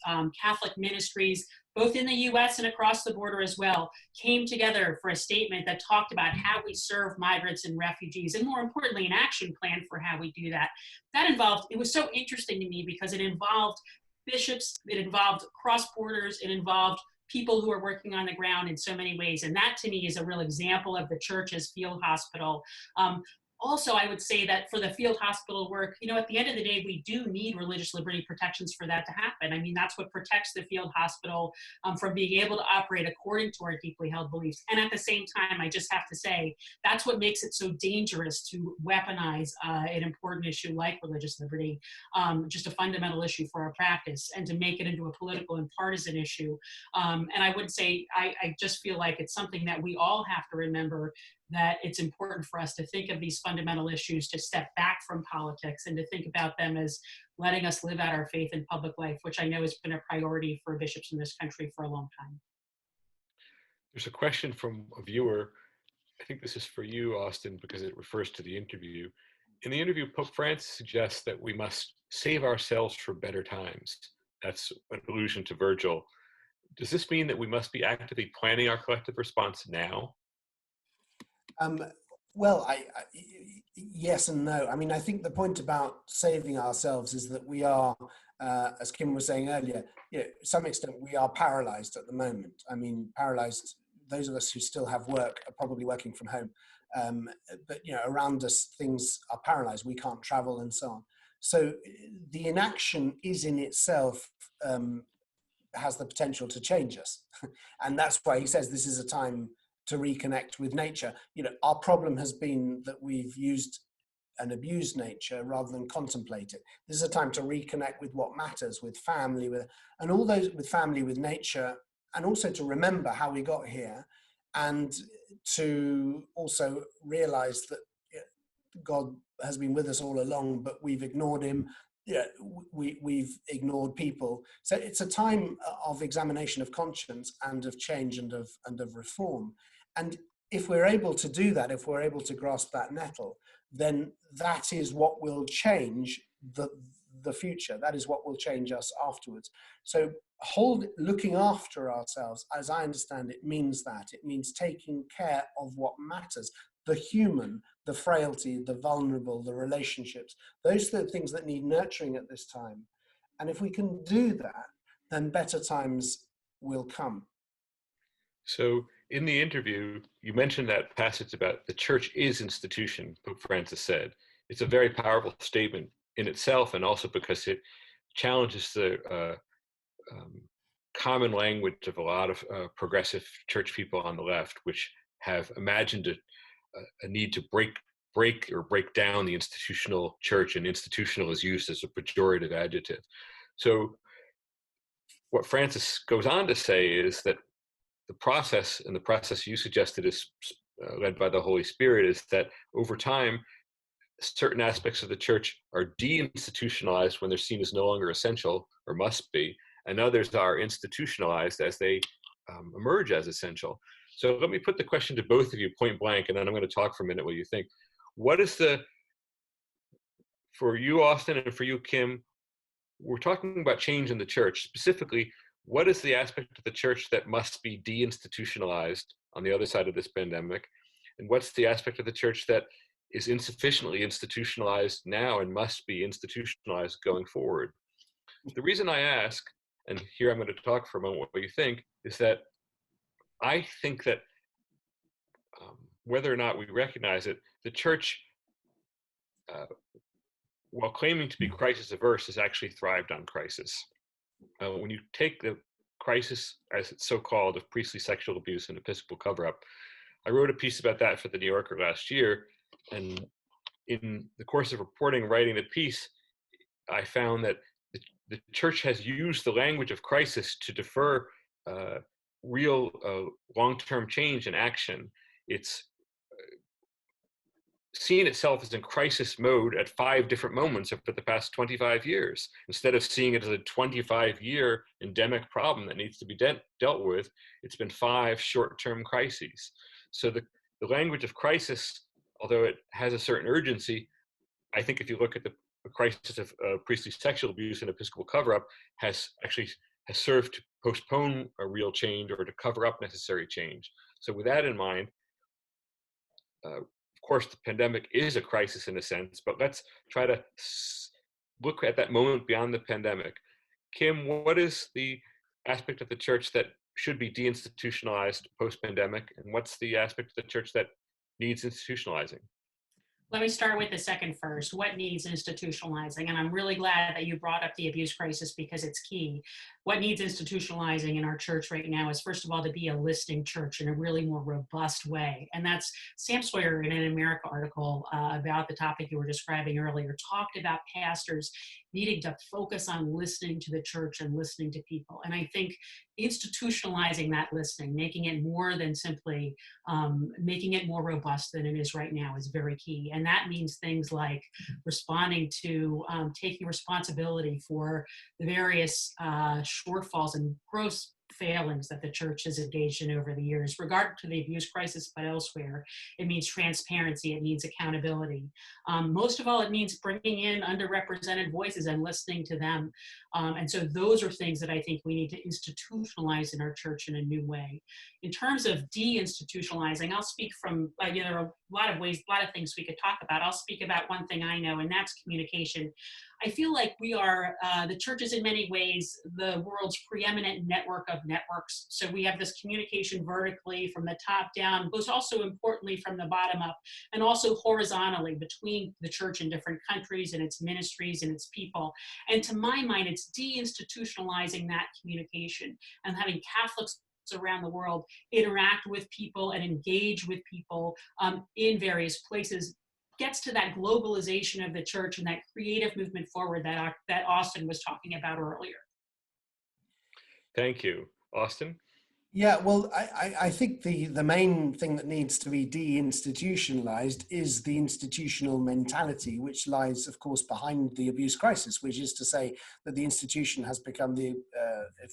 Catholic ministries, both in the US and across the border as well, came together for a statement that talked about how we serve migrants and refugees, and more importantly, an action plan for how we do that. It was so interesting to me because it involved bishops, it involved cross borders, it involved people who are working on the ground in so many ways. And that to me is a real example of the church as field hospital. Also, I would say that for the field hospital work, at the end of the day, we do need religious liberty protections for that to happen. I mean, that's what protects the field hospital from being able to operate according to our deeply held beliefs. And at the same time, I just have to say, that's what makes it so dangerous to weaponize an important issue like religious liberty, just a fundamental issue for our practice, and to make it into a political and partisan issue. And I would say, I just feel like it's something that we all have to remember, that it's important for us to think of these fundamental issues, to step back from politics and to think about them as letting us live out our faith in public life, which I know has been a priority for bishops in this country for a long time. There's a question from a viewer. I think this is for you, Austen, because it refers to the interview. In the interview, Pope Francis suggests that we must save ourselves for better times. That's an allusion to Virgil. Does this mean that we must be actively planning our collective response now? Well, yes and no. I mean, I think the point about saving ourselves is that we are, as Kim was saying earlier, to some extent we are paralyzed at the moment. I mean, paralyzed, those of us who still have work are probably working from home. But, around us, things are paralyzed. We can't travel and so on. So the inaction is in itself has the potential to change us. And that's why he says this is a time to reconnect with nature. Our problem has been that we've used and abused nature rather than contemplate it. This is a time to reconnect with what matters, with family, with family, with nature, and also to remember how we got here, and to also realize that God has been with us all along, but we've ignored him. We've ignored people. So it's a time of examination of conscience and of change and of reform. And if we're able to do that, if we're able to grasp that nettle, then that is what will change the future. That is what will change us afterwards. So looking after ourselves, as I understand it, means that. It means taking care of what matters, the human, the frailty, the vulnerable, the relationships. Those are the things that need nurturing at this time. And if we can do that, then better times will come. So in the interview, you mentioned that passage about the church is institution, Pope Francis said. It's a very powerful statement in itself, and also because it challenges the common language of a lot of progressive church people on the left, which have imagined a need to break down the institutional church, and institutional is used as a pejorative adjective. So what Francis goes on to say is that the process, and the process you suggested is led by the Holy Spirit, is that over time, certain aspects of the church are deinstitutionalized when they're seen as no longer essential or must be, and others are institutionalized as they emerge as essential. So let me put the question to both of you point blank, and then I'm going to talk for a minute what you think. What is for you, Austen, and for you, Kim, we're talking about change in the church. Specifically, what is the aspect of the church that must be deinstitutionalized on the other side of this pandemic? And what's the aspect of the church that is insufficiently institutionalized now and must be institutionalized going forward? The reason I ask, and here I'm going to talk for a moment what you think, is that I think that whether or not we recognize it, the church, while claiming to be crisis averse, has actually thrived on crisis. When you take the crisis, as it's so called, of priestly sexual abuse and episcopal cover-up, I wrote a piece about that for the New Yorker last year, and in the course of reporting and writing the piece, I found that the church has used the language of crisis to defer real long-term change and action. It's seen itself as in crisis mode at 5 different moments over the past 25 years. Instead of seeing it as a 25-year endemic problem that needs to be dealt with, it's been 5 short-term crises. So the language of crisis, although it has a certain urgency, I think if you look at the crisis of priestly sexual abuse and episcopal cover-up, has served to postpone a real change or to cover up necessary change. So with that in mind, of course, the pandemic is a crisis in a sense, but let's try to look at that moment beyond the pandemic. Kim, what is the aspect of the church that should be deinstitutionalized post-pandemic, and what's the aspect of the church that needs institutionalizing? Let me start with the second first. What needs institutionalizing? And I'm really glad that you brought up the abuse crisis because it's key. What needs institutionalizing in our church right now is, first of all, to be a listening church in a really more robust way. And that's Sam Sawyer in an America article about the topic you were describing earlier, talked about pastors needing to focus on listening to the church and listening to people. And I think institutionalizing that listening, making it more than simply making it more robust than it is right now is very key. And that means things like responding to taking responsibility for the various shortfalls and gross failings that the church has engaged in over the years, regard to the abuse crisis, but elsewhere. It means transparency, it means accountability. Most of all, it means bringing in underrepresented voices and listening to them. And so those are things that I think we need to institutionalize in our church in a new way. In terms of deinstitutionalizing, I'll speak from, there are a lot of ways, a lot of things we could talk about. I'll speak about one thing I know, and that's communication. I feel like we are, the church is in many ways the world's preeminent network of networks. So we have this communication vertically from the top down, but also importantly from the bottom up, and also horizontally between the church in different countries and its ministries and its people. And to my mind, it's deinstitutionalizing that communication and having Catholics around the world interact with people and engage with people in various places, gets to that globalization of the church and that creative movement forward that Austen was talking about earlier. Thank you. Austen? Yeah, well, I think the main thing that needs to be deinstitutionalized is the institutional mentality, which lies, of course, behind the abuse crisis, which is to say that the institution has become,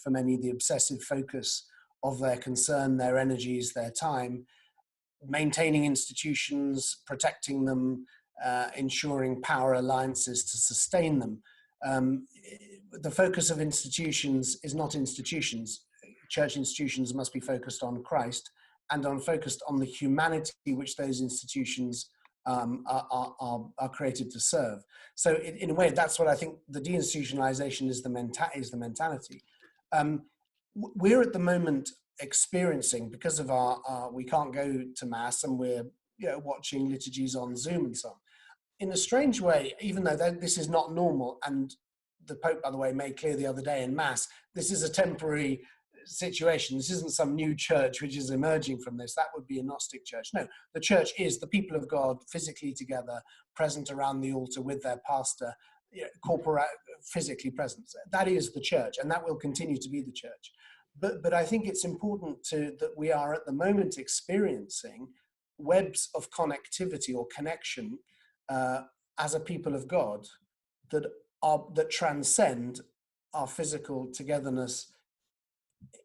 for many, the obsessive focus of their concern, their energies, their time. Maintaining institutions, protecting them, ensuring power alliances to sustain them. The focus of institutions is not institutions. Church institutions must be focused on Christ and focused on the humanity which those institutions are created to serve. So in a way, that's what I think the deinstitutionalization is the mentality. We're at the moment experiencing, because of we can't go to mass and we're watching liturgies on Zoom and so on. In a strange way, even though this is not normal, and the Pope, by the way, made clear the other day in mass, this is a temporary situation. This isn't some new church which is emerging from this. That would be a Gnostic church. No, the church is the people of God physically together, present around the altar with their pastor, corporate, physically present. That is the church, and that will continue to be the church. But I think it's important that we are at the moment experiencing webs of connectivity or connection as a people of God that transcend our physical togetherness,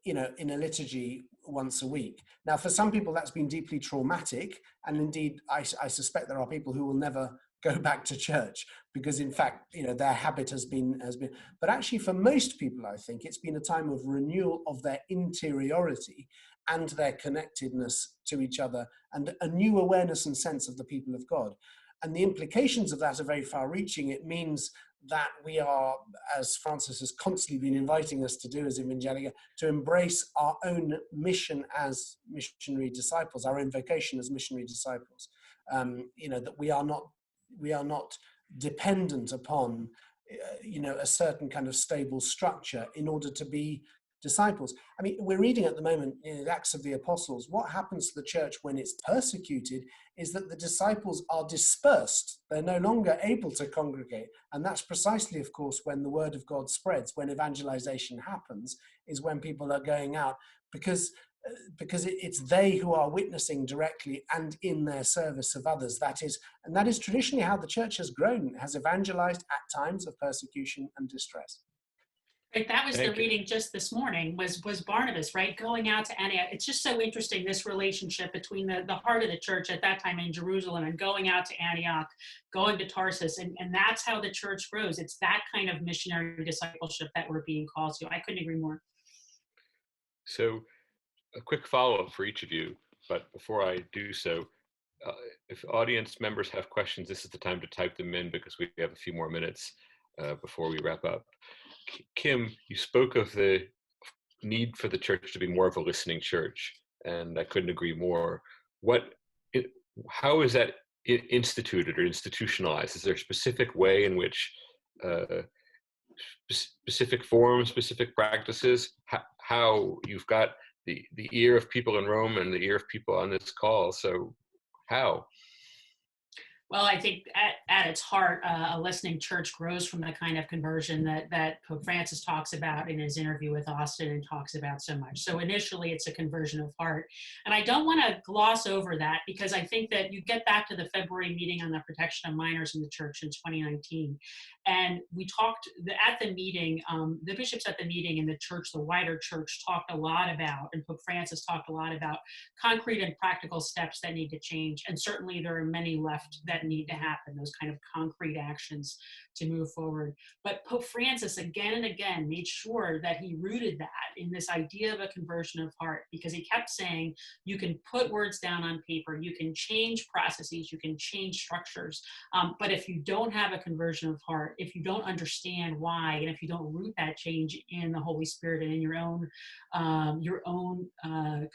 in a liturgy once a week. Now, for some people, that's been deeply traumatic, and indeed, I suspect there are people who will never go back to church because, in fact, their habit has been. But actually, for most people, I think it's been a time of renewal of their interiority and their connectedness to each other, and a new awareness and sense of the people of God. And the implications of that are very far-reaching. It means that we are, as Francis has constantly been inviting us to do as Evangelica, to embrace our own mission as missionary disciples, our own vocation as missionary disciples. That we are not dependent upon, a certain kind of stable structure in order to be disciples. I mean, we're reading at the moment in the Acts of the Apostles. What happens to the church when it's persecuted is that the disciples are dispersed. They're no longer able to congregate. And that's precisely, of course, when the word of God spreads, when evangelization happens, is when people are going out, because it's they who are witnessing directly and in their service of others. That is traditionally how the church has grown, has evangelized at times of persecution and distress. Right, that was the reading just this morning, was Barnabas, right? Going out to Antioch. It's just so interesting, this relationship between the heart of the church at that time in Jerusalem and going out to Antioch, going to Tarsus, and that's how the church grows. It's that kind of missionary discipleship that we're being called to. I couldn't agree more. So a quick follow-up for each of you, but before I do so, if audience members have questions, this is the time to type them in because we have a few more minutes before we wrap up. Kim, you spoke of the need for the church to be more of a listening church, and I couldn't agree more. How is that instituted or institutionalized? Is there a specific way in which specific forms, specific practices, how you've got the ear of people in Rome and the ear of people on this call? So how? Well, I think at its heart, a listening church grows from the kind of conversion that Pope Francis talks about in his interview with Austen and talks about so much. So initially, it's a conversion of heart. And I don't want to gloss over that, because I think that you get back to the February meeting on the protection of minors in the church in 2019. And we talked at the meeting, the bishops at the meeting in the church, the wider church, talked a lot about, and Pope Francis talked a lot about, concrete and practical steps that need to change. And certainly there are many left that need to happen, those kind of concrete actions to move forward. But Pope Francis again and again made sure that he rooted that in this idea of a conversion of heart, because he kept saying, you can put words down on paper, you can change processes, you can change structures, but if you don't have a conversion of heart, if you don't understand why, and if you don't root that change in the Holy Spirit and in your own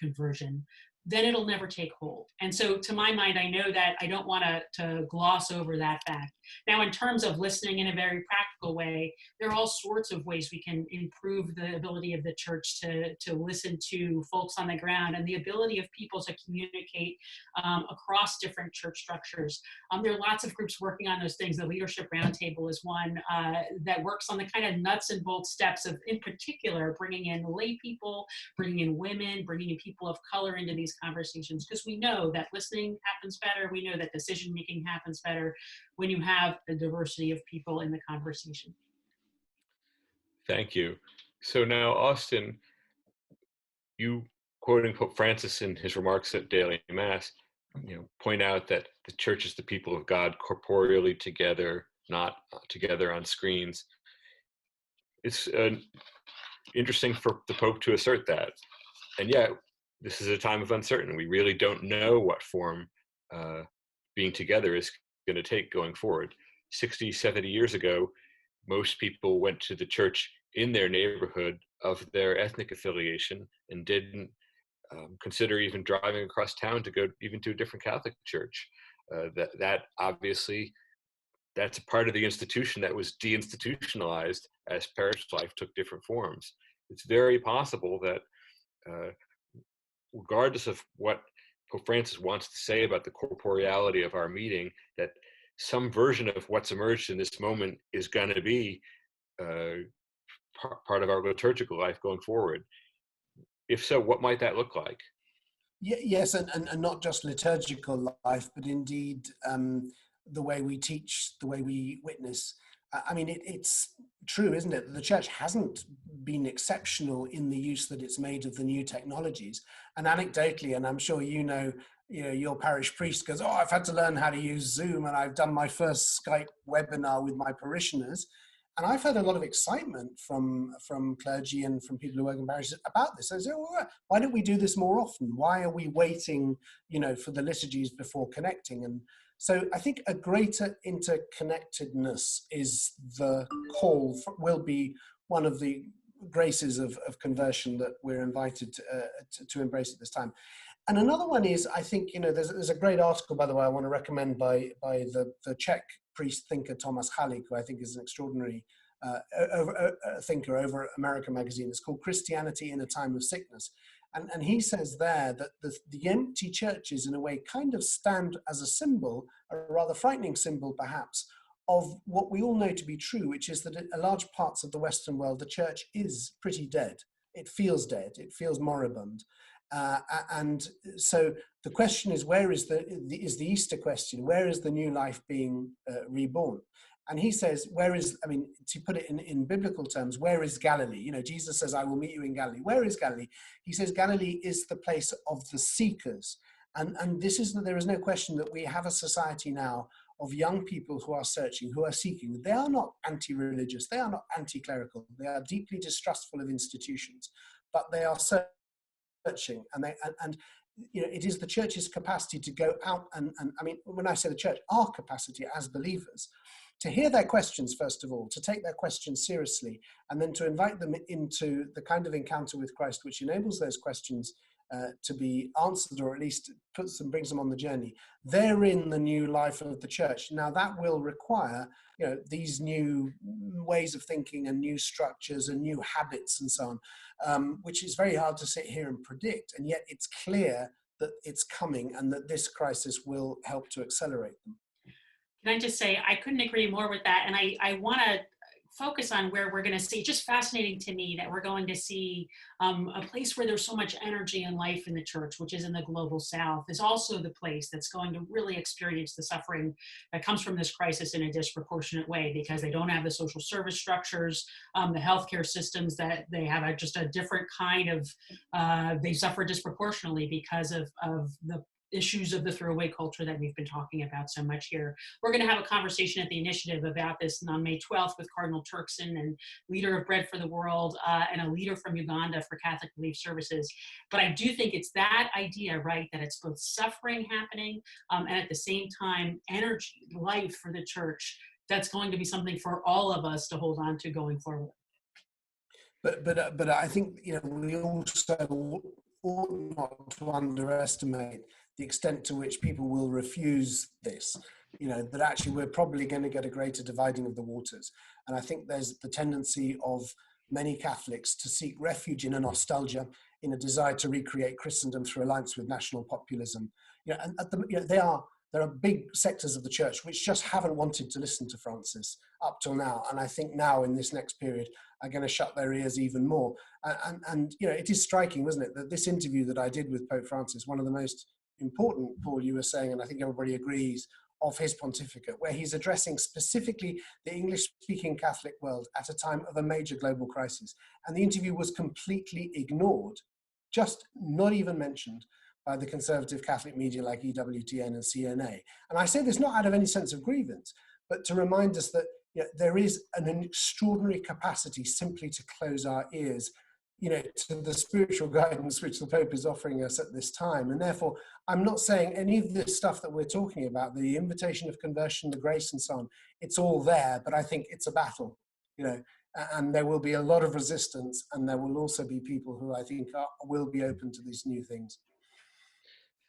conversion, then it'll never take hold. And so to my mind, I know that I don't want to gloss over that fact. Now, in terms of listening in a very practical way, there are all sorts of ways we can improve the ability of the church to listen to folks on the ground, and the ability of people to communicate across different church structures. There are lots of groups working on those things. The Leadership Roundtable is one that works on the kind of nuts and bolts steps of, in particular, bringing in lay people, bringing in women, bringing in people of color into these conversations, because we know that listening happens better. We know that decision-making happens better when you have a diversity of people in the conversation. Thank you. So now, Austen, you, quoting Pope Francis in his remarks at Daily Mass, point out that the church is the people of God corporeally together, not together on screens. It's interesting for the Pope to assert that. And yet, this is a time of uncertainty. We really don't know what form being together is going to take going forward. 60, 70 years ago, most people went to the church in their neighborhood of their ethnic affiliation and didn't consider even driving across town to go even to a different Catholic church. That obviously, that's a part of the institution that was deinstitutionalized as parish life took different forms. It's very possible that regardless of what Pope Francis wants to say about the corporeality of our meeting, that some version of what's emerged in this moment is going to be part of our liturgical life going forward. If so, what might that look like? Yes, and not just liturgical life, but indeed the way we teach, the way we witness. I mean, it's true, isn't it? The church hasn't been exceptional in the use that it's made of the new technologies. And anecdotally, and I'm sure you know, your parish priest goes, "Oh, I've had to learn how to use Zoom, and I've done my first Skype webinar with my parishioners." And I've heard a lot of excitement from clergy and from people who work in parishes about this. I say, well, why don't we do this more often? Why are we waiting, for the liturgies before connecting? And so I think a greater interconnectedness is the call, will be one of the graces of conversion that we're invited to embrace at this time. And another one is, I think, there's a great article, by the way, I want to recommend by the Czech priest thinker Thomas Halik, who I think is an extraordinary thinker over at America Magazine. It's called Christianity in a Time of Sickness. And he says there that the empty churches, in a way, kind of stand as a symbol, a rather frightening symbol perhaps, of what we all know to be true, which is that in large parts of the Western world, the church is pretty dead. It feels dead. It feels moribund. And so the question is, where is the Easter question? Where is the new life being reborn? And he says, to put it in biblical terms, where is Galilee? Jesus says, "I will meet you in Galilee." Where is Galilee? He says Galilee is the place of the seekers. And there is no question that we have a society now of young people who are searching, who are seeking. They are not anti-religious. They are not anti-clerical. They are deeply distrustful of institutions, but they are searching, and it is the church's capacity to go out and I mean, when I say the church, our capacity as believers, to hear their questions, first of all, to take their questions seriously, and then to invite them into the kind of encounter with Christ which enables those questions to be answered, or at least brings them on the journey. Therein the new life of the church. Now that will require these new ways of thinking and new structures and new habits and so on, which is very hard to sit here and predict, and yet it's clear that it's coming and that this crisis will help to accelerate them. Can I just say, I couldn't agree more with that. And I want to focus on where we're going to see, just fascinating to me that we're going to see a place where there's so much energy and life in the church, which is in the global south, is also the place that's going to really experience the suffering that comes from this crisis in a disproportionate way, because they don't have the social service structures, the healthcare systems, that they have just a different kind of, they suffer disproportionately because of the issues of the throwaway culture that we've been talking about so much here. We're going to have a conversation at the initiative about this on May 12th with Cardinal Turkson, and leader of Bread for the World, and a leader from Uganda for Catholic Relief Services. But I do think it's that idea, right, that it's both suffering happening and at the same time energy, life for the church, that's going to be something for all of us to hold on to going forward. But I think we also ought not to underestimate the extent to which people will refuse this, that actually we're probably going to get a greater dividing of the waters. And I think there's the tendency of many Catholics to seek refuge in a nostalgia, in a desire to recreate Christendom through alliance with national populism. And there are big sectors of the church which just haven't wanted to listen to Francis up till now. And I think now in this next period are going to shut their ears even more. And it is striking, wasn't it, that this interview that I did with Pope Francis, one of the most important, Paul, you were saying, and I think everybody agrees, of his pontificate, where he's addressing specifically the English-speaking Catholic world at a time of a major global crisis. And the interview was completely ignored, just not even mentioned by the conservative Catholic media like EWTN and CNA. And I say this not out of any sense of grievance, but to remind us that there is an extraordinary capacity simply to close our ears to the spiritual guidance which the Pope is offering us at this time. And therefore, I'm not saying any of this stuff that we're talking about, the invitation of conversion, the grace and so on, it's all there, but I think it's a battle, and there will be a lot of resistance, and there will also be people who I think will be open to these new things.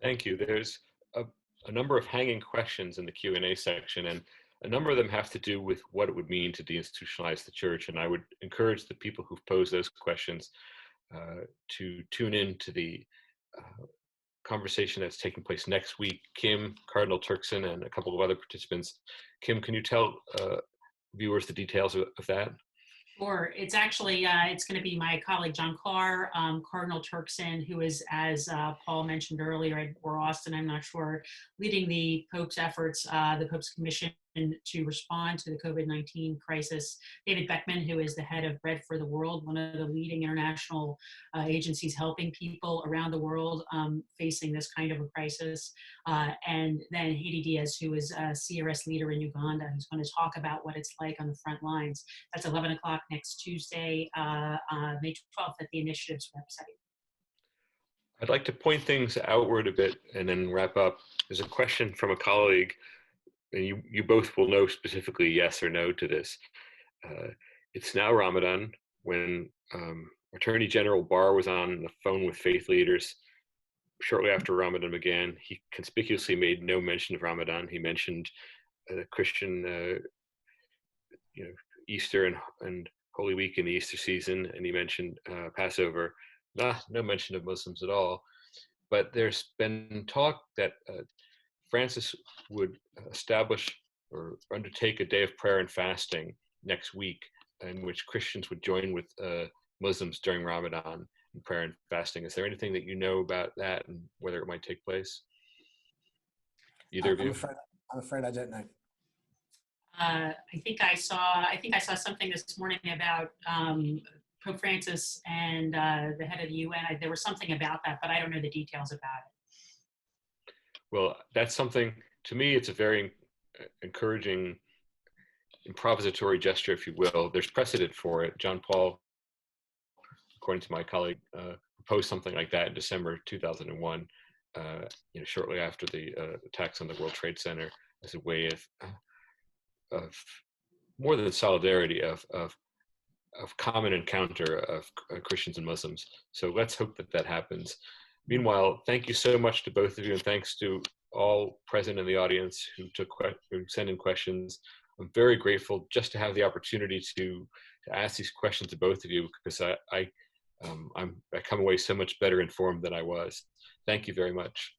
Thank you. There's a number of hanging questions in the Q&A section, and a number of them have to do with what it would mean to deinstitutionalize the church. And I would encourage the people who've posed those questions to tune in to the conversation that's taking place next week. Kim, Cardinal Turkson, and a couple of other participants. Kim, can you tell viewers the details of that? Sure. It's actually, it's going to be my colleague, John Carr, Cardinal Turkson, who is, as Paul mentioned earlier, or Austen, I'm not sure, leading the Pope's efforts, the Pope's Commission to respond to the COVID-19 crisis. David Beckman, who is the head of Bread for the World, one of the leading international agencies helping people around the world facing this kind of a crisis. And then Haiti Diaz, who is a CRS leader in Uganda, who's going to talk about what it's like on the front lines. That's 11 o'clock next Tuesday, May 12th at the Initiative's website. I'd like to point things outward a bit and then wrap up. There's a question from a colleague, and you both will know specifically yes or no to this. It's now Ramadan. When Attorney General Barr was on the phone with faith leaders shortly after Ramadan began, he conspicuously made no mention of Ramadan. He mentioned Christian, Easter and Holy Week in the Easter season, and he mentioned Passover. No mention of Muslims at all. But there's been talk that Francis would establish or undertake a day of prayer and fasting next week, in which Christians would join with Muslims during Ramadan in prayer and fasting. Is there anything that you know about that and whether it might take place? Either of you? I'm afraid I don't know. I think I saw something this morning about Pope Francis and the head of the UN. There was something about that, but I don't know the details about it. Well, that's something, to me, it's a very encouraging improvisatory gesture, if you will. There's precedent for it. John Paul, according to my colleague, proposed something like that in December 2001, shortly after the attacks on the World Trade Center, as a way of more than solidarity, of common encounter of Christians and Muslims. So let's hope that that happens. Meanwhile, thank you so much to both of you, and thanks to all present in the audience who sent in questions. I'm very grateful just to have the opportunity to ask these questions to both of you, because I come away so much better informed than I was. Thank you very much.